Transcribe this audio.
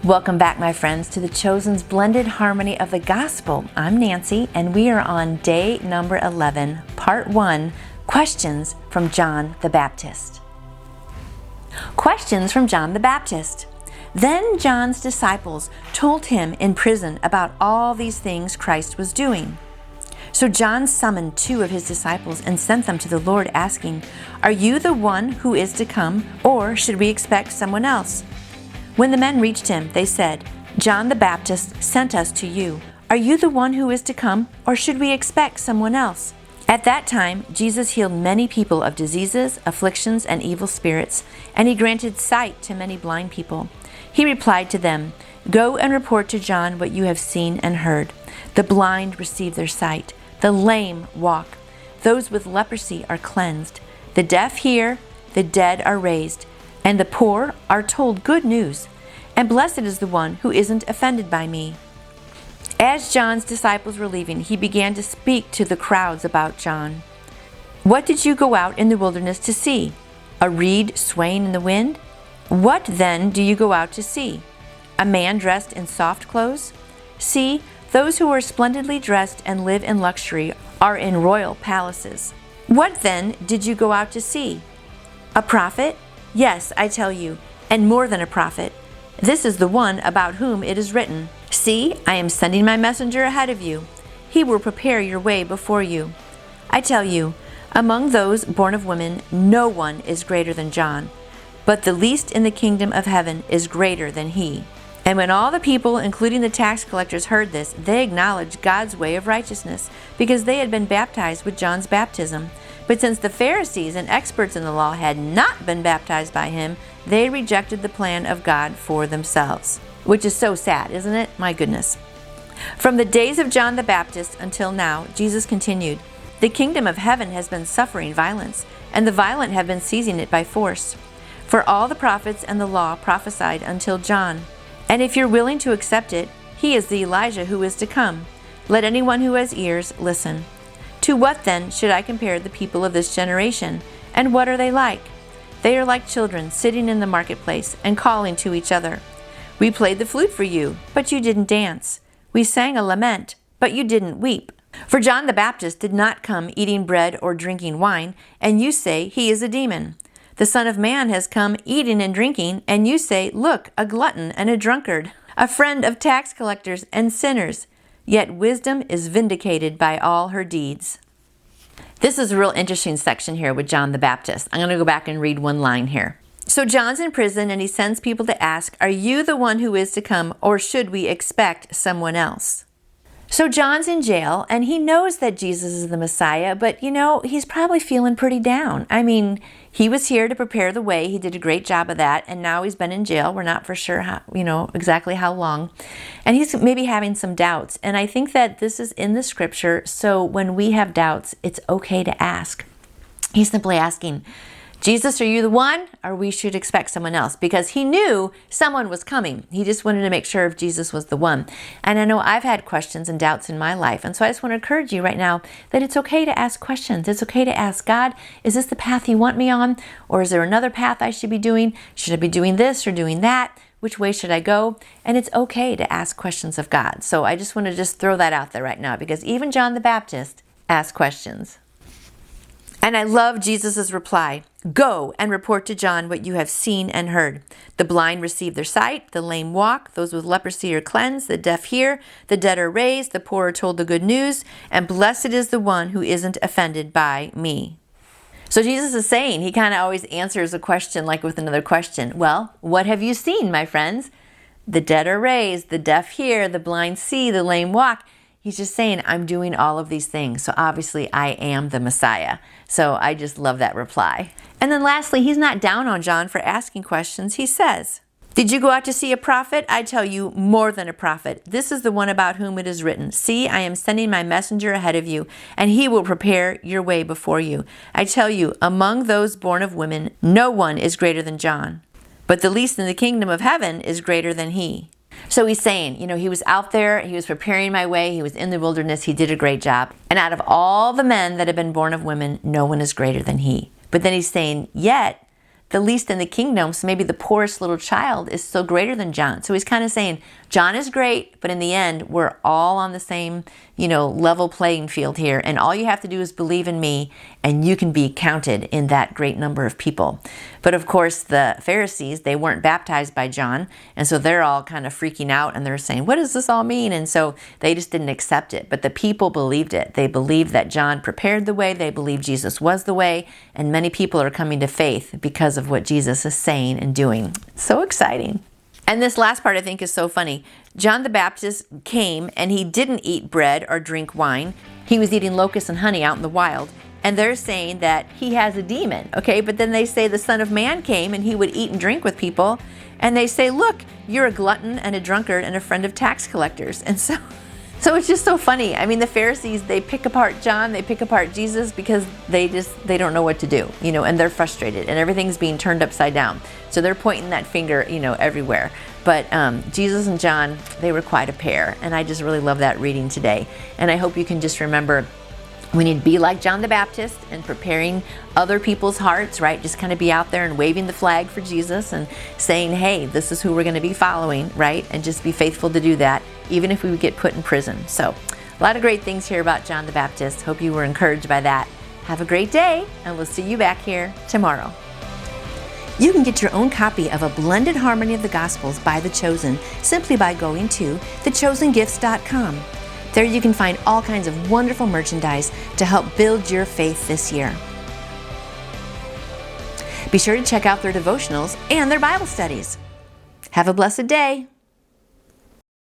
Welcome back, my friends, to the Chosen's Blended Harmony of the Gospel. I'm Nancy, and we are on day number 11, part 1, Questions from John the Baptist. Questions from John the Baptist. Then John's disciples told him in prison about all these things Christ was doing. So John summoned 2 of his disciples and sent them to the Lord, asking, "Are you the one who is to come, or should we expect someone else?" When the men reached him, they said, "John the Baptist sent us to you. Are you the one who is to come, or should we expect someone else?" At that time, Jesus healed many people of diseases, afflictions, and evil spirits, and he granted sight to many blind people. He replied to them, "Go and report to John what you have seen and heard. The blind receive their sight. The lame walk. Those with leprosy are cleansed. The deaf hear. The dead are raised. And the poor are told good news. And blessed is the one who isn't offended by me." As John's disciples were leaving, he began to speak to the crowds about John. "What did you go out in the wilderness to see? A reed swaying in the wind? What then do you go out to see? A man dressed in soft clothes? See, those who are splendidly dressed and live in luxury are in royal palaces. What then did you go out to see? A prophet? Yes, I tell you, and more than a prophet. This is the one about whom it is written, 'See, I am sending my messenger ahead of you. He will prepare your way before you.' I tell you, among those born of women, no one is greater than John, but the least in the kingdom of heaven is greater than he." And when all the people, including the tax collectors, heard this, they acknowledged God's way of righteousness, because they had been baptized with John's baptism. But since the Pharisees and experts in the law had not been baptized by him, they rejected the plan of God for themselves. Which is so sad, isn't it? My goodness. From the days of John the Baptist until now, Jesus continued, "The kingdom of heaven has been suffering violence, and the violent have been seizing it by force. For all the prophets and the law prophesied until John. And if you're willing to accept it, he is the Elijah who is to come. Let anyone who has ears listen. To what then should I compare the people of this generation? And what are they like? They are like children sitting in the marketplace and calling to each other. We played the flute for you, but you didn't dance. We sang a lament, but you didn't weep. For John the Baptist did not come eating bread or drinking wine, and you say he is a demon. The Son of Man has come eating and drinking, and you say, 'Look, a glutton and a drunkard, a friend of tax collectors and sinners.' Yet wisdom is vindicated by all her deeds." This is a real interesting section here with John the Baptist. I'm going to go back and read one line here. So John's in prison, and he sends people to ask, "Are you the one who is to come, or should we expect someone else?" So John's in jail, and he knows that Jesus is the Messiah, but he's probably feeling pretty down. I mean, he was here to prepare the way. He did a great job of that, and now he's been in jail. We're not for sure how, exactly how long. And he's maybe having some doubts. And I think that this is in the scripture, so when we have doubts, it's okay to ask. He's simply asking, "Jesus, are you the one, or we should expect someone else?" Because he knew someone was coming. He just wanted to make sure if Jesus was the one. And I know I've had questions and doubts in my life. And so I just want to encourage you right now that it's okay to ask questions. It's okay to ask God, is this the path you want me on? Or is there another path I should be doing? Should I be doing this or doing that? Which way should I go? And it's okay to ask questions of God. So I just want to throw that out there right now, because even John the Baptist asked questions. And I love Jesus' reply. "Go and report to John what you have seen and heard. The blind receive their sight, the lame walk, those with leprosy are cleansed, the deaf hear, the dead are raised, the poor are told the good news, and blessed is the one who isn't offended by me." So Jesus is saying, he kind of always answers a question like with another question. Well, what have you seen, my friends? The dead are raised, the deaf hear, the blind see, the lame walk. He's just saying, I'm doing all of these things. So obviously I am the Messiah. So I just love that reply. And then lastly, he's not down on John for asking questions. He says, "Did you go out to see a prophet? I tell you, more than a prophet. This is the one about whom it is written, 'See, I am sending my messenger ahead of you, and he will prepare your way before you.' I tell you, among those born of women, no one is greater than John. But the least in the kingdom of heaven is greater than he." So he's saying, he was out there, he was preparing my way, he was in the wilderness, he did a great job. And out of all the men that have been born of women, no one is greater than he. But then he's saying, yet the least in the kingdom, so maybe the poorest little child is still greater than John. So he's kind of saying, John is great, but in the end, we're all on the same, level playing field here. And all you have to do is believe in me, and you can be counted in that great number of people. But of course, the Pharisees, they weren't baptized by John. And so they're all kind of freaking out, and they're saying, what does this all mean? And so they just didn't accept it. But the people believed it. They believed that John prepared the way. They believed Jesus was the way. And many people are coming to faith because of what Jesus is saying and doing. So exciting. And this last part I think is so funny. John the Baptist came and he didn't eat bread or drink wine. He was eating locusts and honey out in the wild. And they're saying that he has a demon, okay? But then they say the Son of Man came and he would eat and drink with people. And they say, look, you're a glutton and a drunkard and a friend of tax collectors. And so it's just so funny. I mean, the Pharisees, they pick apart John, they pick apart Jesus because they don't know what to do, and they're frustrated and everything's being turned upside down. So they're pointing that finger, everywhere. But Jesus and John, they were quite a pair. And I just really love that reading today. And I hope you can just remember, we need to be like John the Baptist and preparing other people's hearts, right? Just kind of be out there and waving the flag for Jesus and saying, hey, this is who we're going to be following, right? And just be faithful to do that, even if we would get put in prison. So a lot of great things here about John the Baptist. Hope you were encouraged by that. Have a great day, and we'll see you back here tomorrow. You can get your own copy of A Blended Harmony of the Gospels by The Chosen simply by going to thechosengifts.com. There you can find all kinds of wonderful merchandise to help build your faith this year. Be sure to check out their devotionals and their Bible studies. Have a blessed day.